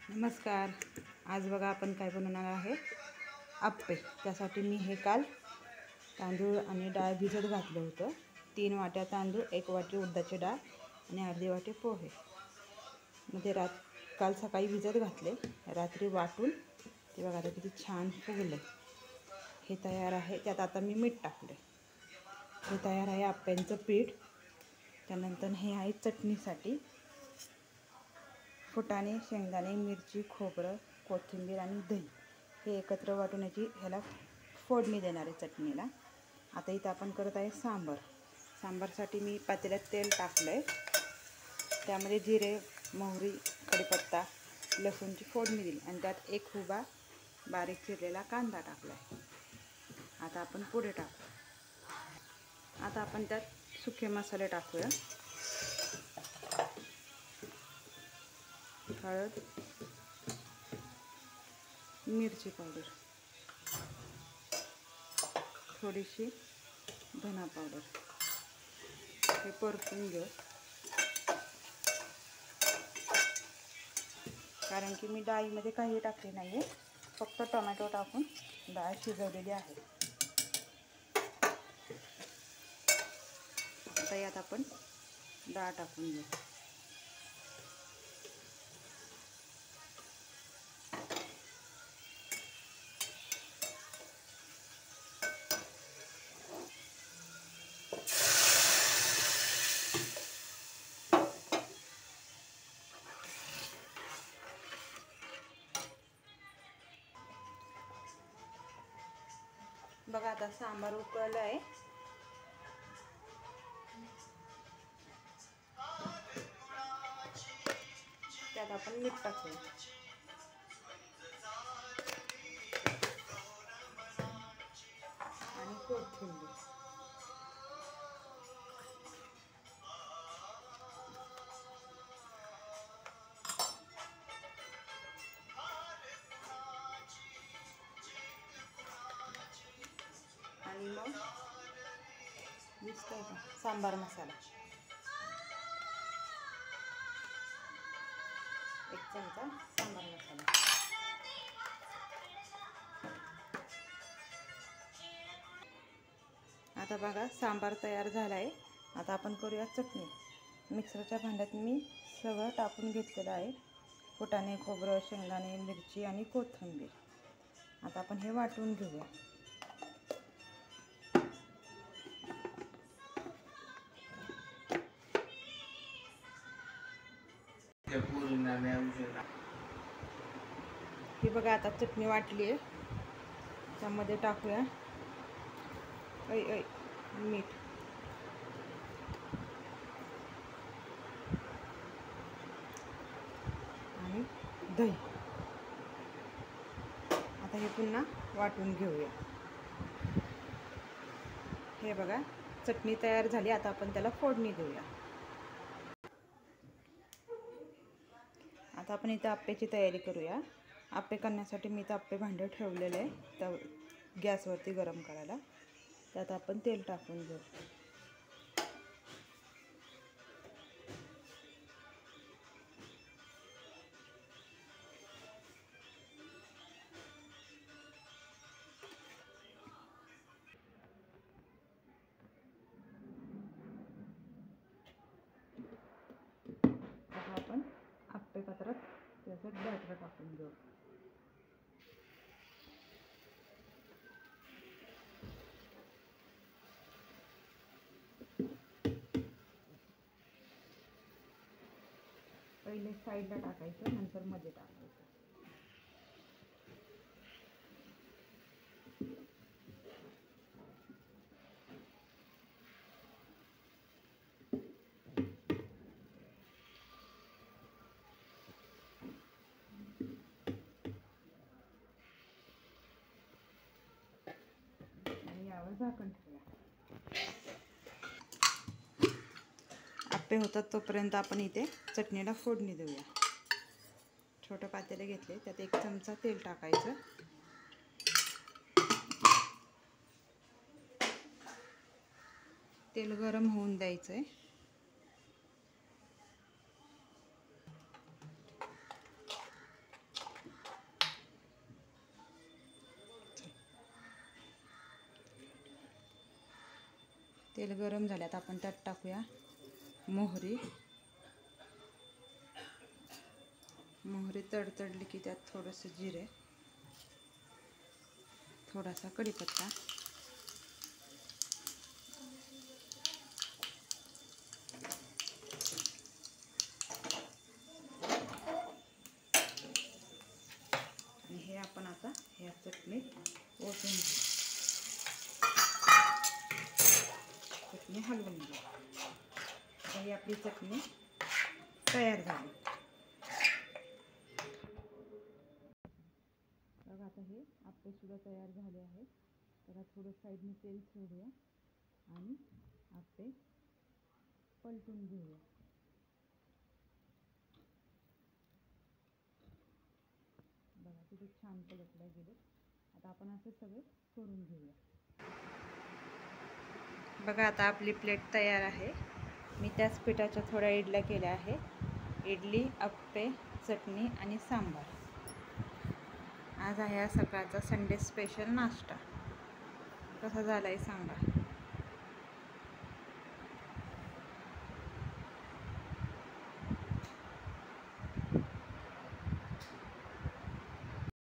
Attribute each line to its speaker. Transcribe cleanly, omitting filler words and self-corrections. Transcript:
Speaker 1: नमस्कार. आज बघा आपण काय बनवणार आहे, आप्पे. त्यासाठी मी हे काल तांदूळ आणि डाळ भिजत घातलं होतं. 3 वाट्या तांदूळ, 1 वाटी उडदाची डाळ आणि अर्धी वाटी पोहे. म्हणजे काल सकाळी भिजत घातले, रात्री वाटून ते बघा आता किती छान फुगले. हे तयार आहे. त्यात आता मी मीठ टाकले. हे तयार आहे आप्प्यांचं पीठ. त्यानंतर हे आहे चटणीसाठी फुटाणे, शेंगदाणे, मिरची, खोबरं, कोथिंबीर आणि दही. हे एकत्र वाटून ह्याला फोडणी देणार आहे चटणीला. आता इथं आपण करत आहे सांबार. सांबारसाठी मी पातेल्यात तेल टाकलं आहे. त्यामध्ये जिरे, मोहरी, कढीपत्ता, लसूणची फोडणी दिली आणि त्यात 1 हुबा बारीक चिरलेला कांदा टाकला आहे. आता आपण पुढे टाकू. आता आपण त्यात सुके मसाले टाकूया. हळद, मिरची पावडर, थोडीशी धना पावडर. हे परतून घेऊ, कारण की मी डाळीमध्ये काही टाकले नाही आहे. फक्त टोमॅटो टाकून डाळ शिजवलेली आहे. आता यात आपण डाळ टाकून घेऊ. बघा आता सांबार उकळलं आहे. त्यात आपण मीठ टाकूया आणि कोथिंबीर. आणि मग दिसतंय का सांबार मसाला, 1 चमचा सांबार मसाला. आता बघा सांबार तयार झाला आहे. आता आपण करूया चटणी. मिक्सरच्या भांड्यात मी सगळं टाकून घेतलेलं आहे. फुटाणे, खोबरं, शेंगदाणे, मिरची आणि कोथिंबीर. आता आपण हे वाटून घेऊया. ही बघा आता चटणी वाटली आहे. त्यामध्ये टाकूया मीठ, आणि दही. आता हे पुन्हा वाटून घेऊया. हे बघा चटणी तयार झाली. आता आपण त्याला फोडणी देऊया. आता आपण इथं आप्प्याची तयारी करूया. आप्पे करण्यासाठी मी इथं आप्पे भांडं ठेवलेलं आहे तर गॅसवरती गरम करायला. त्यात आपण तेल टाकून घेऊ. आता आपण आप्पे पात्रात त्याचं बॅटर टाकून घेऊ. पहिले साईडला टाकायचं, नंतर मध्ये टाकायचं. आणि यावर झाकण ठेवूया. आप्पे होतात तोपर्यंत आपण इथे चटणीला फोडणी देऊया. छोटं पातेले घेतले, त्यात 1 चमचा तेल टाकायचं. तेल गरम होऊन द्यायचं आहे. तेल गरम झाल्यात आपण त्यात टाकूया मोहरी. मोहरी तडतडली की त्यात थोडंसं जिरे, थोडासा कढीपत्ता, आणि हे आपण आता ह्या चटणीत ओतून घेऊ. चटणी हलवून घेऊ. ही आपली चटणी तयार झाली. बघा आता हे आप्पे सुद्धा तयार झाले आहेत. त्याला थोडं साईडने तेल सोडूया आणि आप्पे पलटून घेऊया. बघा किती छान पलटल्या गेले. आता आपण असं सगळे करून घेऊया. बघा आता आपली प्लेट तयार आहे. मी त्याच पिठाच्या थोड्या इडल्या केल्या आहे. इडली, आप्पे, चटणी आणि सांबार. आज आहे हा सकाळचा संडे स्पेशल नाश्ता. कसा झाला आहे सांगा.